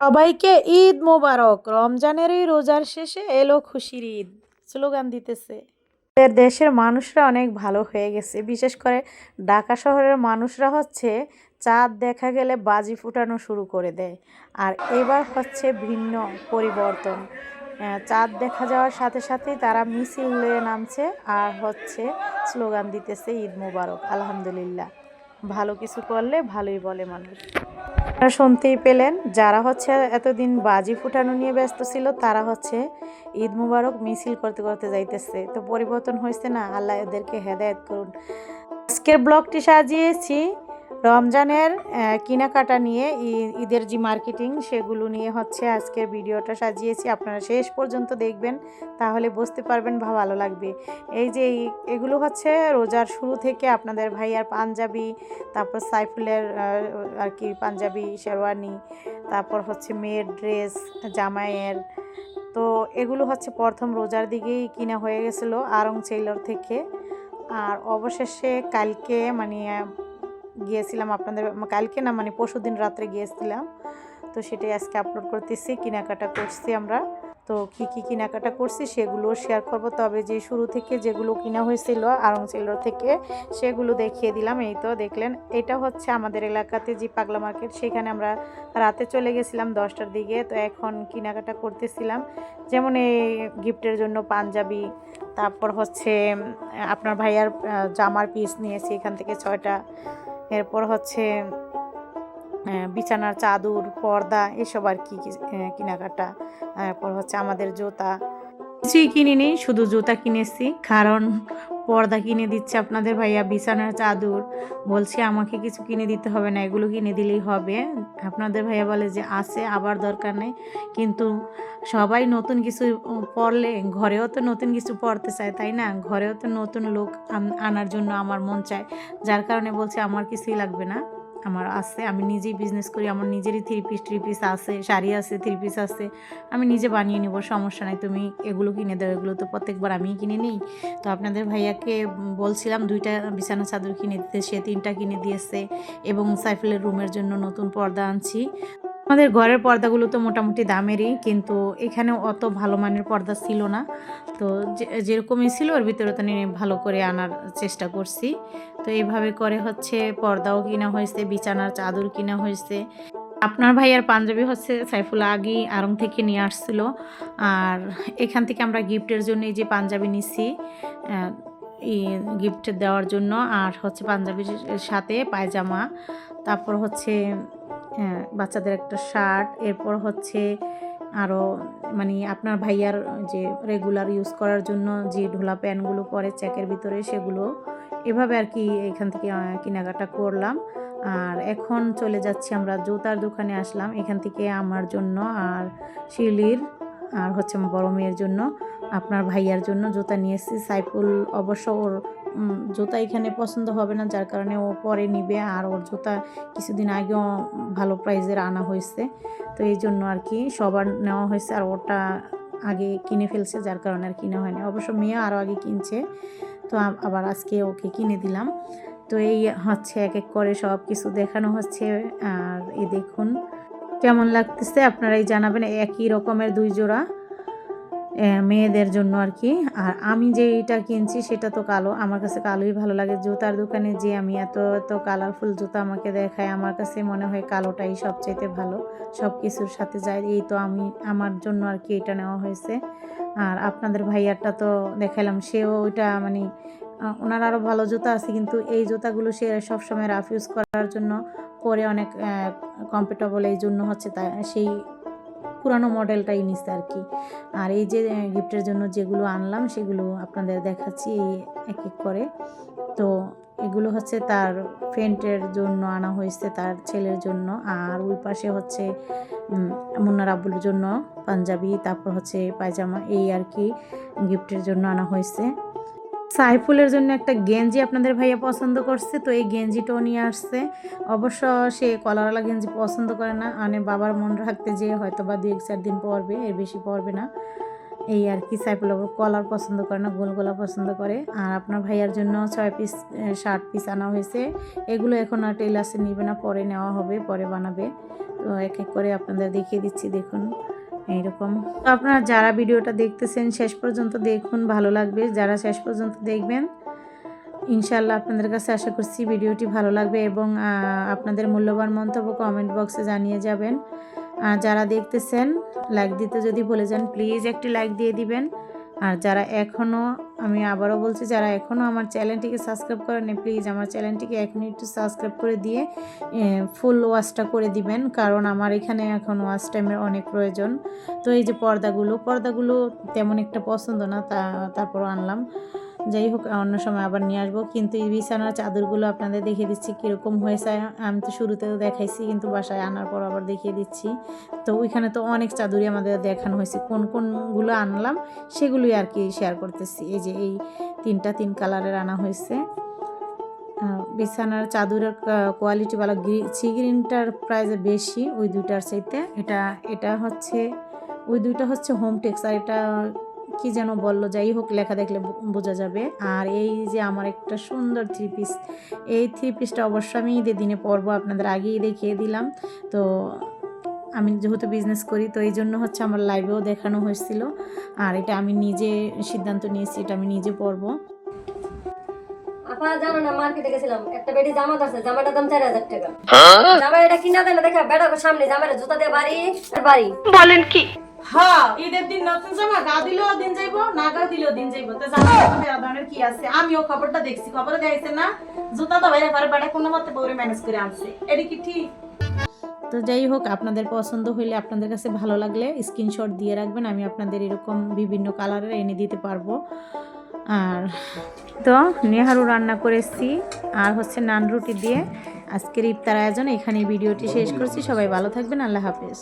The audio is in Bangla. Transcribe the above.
সবাইকে ঈদ মোবারক। রমজানের এই রোজার শেষে এলো খুশির ঈদ স্লোগান দিতেছে। আমাদের দেশের মানুষরা অনেক ভালো হয়ে গেছে, বিশেষ করে ঢাকা শহরের মানুষরা হচ্ছে চাঁদ দেখা গেলে বাজি ফুটানো শুরু করে দেয়। আর এবার হচ্ছে ভিন্ন পরিবর্তন। চাঁদ দেখা যাওয়ার সাথে সাথেই তারা মিছিল নিয়ে নামছে আর হচ্ছে স্লোগান দিতেছে ঈদ মোবারক। আলহামদুলিল্লাহ, ভালো কিছু করলে ভালোই বলে মানুষ। আপনারা শুনতেই পেলেন, যারা হচ্ছে এতদিন বাজি ফুটানো নিয়ে ব্যস্ত ছিল তারা হচ্ছে ঈদ মুবারক মিছিল করতে করতে যাইতেছে। তো পরিবর্তন হয়েছে না, আল্লাহ এদেরকে হেদায়েত করুন। আজকের ব্লগটি সাজিয়েছি রমজানের কেনাকাটা নিয়ে, ঈদের যে মার্কেটিং সেগুলো নিয়ে হচ্ছে আজকের ভিডিওটা সাজিয়েছি। আপনারা শেষ পর্যন্ত দেখবেন, তাহলে বুঝতে পারবেন বা ভালো লাগবে। এই যে এগুলো হচ্ছে রোজার শুরু থেকে আপনাদের ভাইয়ার পাঞ্জাবি, তারপর সাইফুলের আর কি পাঞ্জাবি শেরওয়ানি, তারপর হচ্ছে মেয়ের ড্রেস, জামাইয়ের। তো এগুলো হচ্ছে প্রথম রোজার দিকেই কিনা হয়ে গেছিলো আড়ং টেইলর থেকে। আর অবশেষে কালকে মানে গিয়েছিলাম আপনাদের, কালকে না মানে পরশুদিন রাত্রে গিয়েছিলাম। তো সেটাই আজকে আপলোড করতেছি, কেনাকাটা করছি আমরা। তো কী কী কেনাকাটা করছি সেগুলো শেয়ার করব। তবে যে শুরু থেকে যেগুলো কিনা হয়েছিল আড়ং টেইলর থেকে সেগুলো দেখিয়ে দিলাম। এই তো দেখলেন, এটা হচ্ছে আমাদের এলাকাতে যে পাগলা মার্কেট, সেখানে আমরা রাতে চলে গেছিলাম 10টার দিকে। তো এখন কেনাকাটা করতেছিলাম, যেমন এই গিফটের জন্য পাঞ্জাবি, তারপর হচ্ছে আপনার ভাইয়ার জামার পিস নিয়েছি এখান থেকে 6টা। এরপর হচ্ছে বিছানার চাদর, পর্দা, এসব আর কি কেনাকাটা। এরপর হচ্ছে আমাদের জুতা, কিছুই কিনিনি, শুধু জুতা কিনেছি। কারণ পর্দা কিনে দিচ্ছে আপনাদের ভাইয়া, বিছানার চাদর বলছে আমাকে কিছু কিনে দিতে হবে না, এগুলো কিনে দিলেই হবে। আপনাদের ভাইয়া বলে যে আছে, আবার দরকার নেই। কিন্তু সবাই নতুন কিছু পরলে ঘরেও তো নতুন কিছু পরতে চায়, তাই না? ঘরেও তো নতুন লোক আনার জন্য আমার মন চায়। যার কারণে বলছে আমার কিছুই লাগবে না, আমার আছে, আমি নিজেই বিজনেস করি, আমার নিজেরই থ্রি পিস আছে, শাড়ি আছে, থ্রি পিস আছে, আমি নিজে বানিয়ে নেব, সমস্যা নাই, তুমি এগুলো কিনে দাও, এগুলো তো প্রত্যেকবার আমিই কিনে নিই। তো আপনাদের ভাইয়াকে বলছিলাম 2টা বিছানা চাদর কিনে দিতে, সে 3টা কিনে দিয়েছে। এবং সাইফুলের রুমের জন্য নতুন পর্দা আনছি। আমাদের ঘরের পর্দাগুলো তো মোটামুটি দামেরই, কিন্তু এখানে অত ভালো মানের পর্দা ছিল না। তো যেরকমই ছিল ওর ভিতরে তো নিয়ে ভালো করে আনার চেষ্টা করছি। তো এইভাবে করে হচ্ছে পর্দাও কিনা হয়েছে, বিছানার চাদর কিনা হয়েছে। আপনার ভাইয়ার পাঞ্জাবি হচ্ছে সাইফুল আগেই আড়ং থেকে নিয়ে আসছিল। আর এখান থেকে আমরা গিফটের জন্য এই যে পাঞ্জাবি নিছি, গিফট দেওয়ার জন্য। আর হচ্ছে পাঞ্জাবির সাথে পায়জামা, তারপর হচ্ছে বাচ্চাদের একটা শার্ট, এরপর হচ্ছে আরও মানে আপনার ভাইয়ার যে রেগুলার ইউজ করার জন্য যে ঢোলা প্যান্টগুলো পরে চেকের ভিতরে, সেগুলো এভাবে আর কি এখান থেকে কেনাকাটা করলাম। আর এখন চলে যাচ্ছি আমরা জুতার দোকানে আসলাম। এখান থেকে আমার জন্য আর শিউলির আর হচ্ছে বড় মেয়ের জন্য, আপনার ভাইয়ার জন্য জুতা নিয়েছি। সাইফুল অবশ্য ওর জুতা এখানে পছন্দ হবে না, যার কারণে ও পরে নিবে। আর ওর জুতা কিছুদিন আগেও ভালো প্রাইজের আনা হয়েছে, তো এই জন্য আর কি সবার নেওয়া হয়েছে। আর ওটা আগে কিনে ফেলছে, যার কারণে আর কিনা হয়নি। অবশ্য মেয়ে আরও আগে কিনছে, তো আবার আজকে ওকে কিনে দিলাম। তো এই হচ্ছে এক এক করে সব কিছু দেখানো হচ্ছে। আর এই দেখুন কেমন লাগতেছে, আপনারাই জানাবেন। একই রকমের 2 জোড়া মেয়েদের জন্য আর কি। আর আমি যেটা কিনছি সেটা তো কালো, আমার কাছে কালোই ভালো লাগে। জুতার দোকানে যে আমি এত এত কালারফুল জুতা আমাকে দেখায়, আমার কাছে মনে হয় কালোটাই সবচাইতে ভালো, সব কিছুর সাথে যায়। এই তো আমি আমার জন্য আর কি এটা নেওয়া হয়েছে। আর আপনাদের ভাইয়ারটা তো দেখালাম, সেও ওইটা মানে ওনার আরও ভালো জুতা আছে, কিন্তু এই জুতাগুলো সে সবসময় রাফ ইউজ করার জন্য পরে অনেক কমফোর্টেবল, এই জন্য হচ্ছে তা সেই পুরানো মডেলটাই নিচ্ছে আর কি। আর এই যে গিফটের জন্য যেগুলো আনলাম সেগুলো আপনাদের দেখাচ্ছি এক এক করে। তো এগুলো হচ্ছে তার ফ্রেন্ডের জন্য আনা হয়েছে, তার ছেলের জন্য। আর ওই পাশে হচ্ছে মুন্নার আব্বুর জন্য পাঞ্জাবি, তারপর হচ্ছে পায়জামা, এই আর কি গিফটের জন্য আনা হয়েছে। সাইফুলের জন্য একটা গেঞ্জি আপনাদের ভাইয়া পছন্দ করছে, তো এই গেঞ্জিটাও নিয়ে আসছে। অবশ্য সে কলারওয়ালা গেঞ্জি পছন্দ করে না, মানে বাবার মন রাখতে যে হয়তো বা 2-4 দিন পরবে, এর বেশি পরবে না, এই আর কি। সাইফুল আবার কলার পছন্দ করে না, গোল গলা পছন্দ করে। আর আপনার ভাইয়ার জন্য 6 পিস শার্ট পিস আনা হয়েছে। এগুলো এখন আর টেইলার্সে নিবে না, পরে নেওয়া হবে, পরে বানাবে। তো এক এক করে আপনাদের দেখিয়ে দিচ্ছি, দেখুন এইরকম। তো আপনারা যারা ভিডিওটা দেখতেছেন শেষ পর্যন্ত দেখুন, ভালো লাগবে। যারা শেষ পর্যন্ত দেখবেন ইনশাআল্লাহ আপনাদের কাছে আশা করছি ভিডিওটি ভালো লাগবে এবং আপনাদের মূল্যবান মন্তব্য কমেন্ট বক্সে জানিয়ে যাবেন। যারা দেখতেছেন লাইক দিতে যদি ভুলে যান প্লিজ একটি লাইক দিয়ে দিবেন। আর যারা এখনও, আমি আবারও বলছি, যারা এখনও আমার চ্যানেলটিকে সাবস্ক্রাইব করেনি প্লিজ আমার চ্যানেলটিকে এখনই একটু সাবস্ক্রাইব করে দিয়ে ফুল ওয়াচটা করে দিবেন, কারণ আমার এখানে এখন ওয়াচ টাইমের অনেক প্রয়োজন। তো এই যে পর্দাগুলো তেমন একটা পছন্দ না, তারপরও আনলাম। যাই হোক অন্য সময় আবার নিয়ে আসবো। কিন্তু এই বিছানার চাদরগুলো আপনাদের দেখিয়ে দিচ্ছি কীরকম হয়েছে। আমি তো শুরুতেও দেখাইছি, কিন্তু বাসায় আনার পর আবার দেখিয়ে দিচ্ছি। তো ওইখানে তো অনেক চাদরই আমাদের দেখানো হয়েছে, কোনগুলো আনলাম সেগুলোই আর কি শেয়ার করতেছি। এই যে এই তিন কালারের আনা হয়েছে। বিছানার চাদরের কোয়ালিটি ভালো, সি গ্রিনটার প্রাইস বেশি ওই দুইটার চাইতে। এটা হচ্ছে, ওই দুইটা হচ্ছে হোমটেক্স, আর এটা কি যেন বললো, যাই হোক লেখা দেখলে বোঝা যাবে। আর এই যে আমার একটা সুন্দর থ্রি পিস, এই থ্রি পিসটা অবশ্য আমি ঈদের দিনে পরবো, আপনাদের আগেই দেখিয়ে দিলাম। তো আমি যেহেতু বিজনেস করি তো এই জন্য হচ্ছে আমার লাইভেও দেখানো হয়েছিল। আর এটা আমি নিজে সিদ্ধান্ত নিয়েছি, এটা আমি নিজে পরবো। আপা জানো না, মার্কেটে গেছিলাম, একটা বেটি জামা ধরছে, জামাটার দাম 4000 টাকা। জামা এটা কিনা দেয় না, দেখা বেটাকে সামনে জামাটা জুতা দিয়ে বাড়ি বলেন কি? হ্যাঁ, ঈদের দিন নতুন জামা গা দিলেও দিন যাইবো, না গা দিলেও দিন যাইবো। তো জামা ধরনের কি আছে, আমিও খবরটা দেখছি, খবরে দেখাইছে না জুতা তো বাইরে পারে বেটা কোনো মতে বউরে ম্যানেজ করে আনছে, এটা কি ঠিক? তো যাই হোক আপনাদের পছন্দ হইলে, আপনাদের কাছে ভালো লাগলে স্ক্রিনশট দিয়ে রাখবেন, আমি আপনাদের এরকম বিভিন্ন কালারের এনে দিতে পারবো। আর তো নেহারু রান্না করেছি আর হচ্ছে নান রুটি দিয়ে আজকের ইফতার আয়োজন। এখানে ভিডিওটি শেষ করছি, সবাই ভালো থাকবেন, আল্লাহ হাফেজ।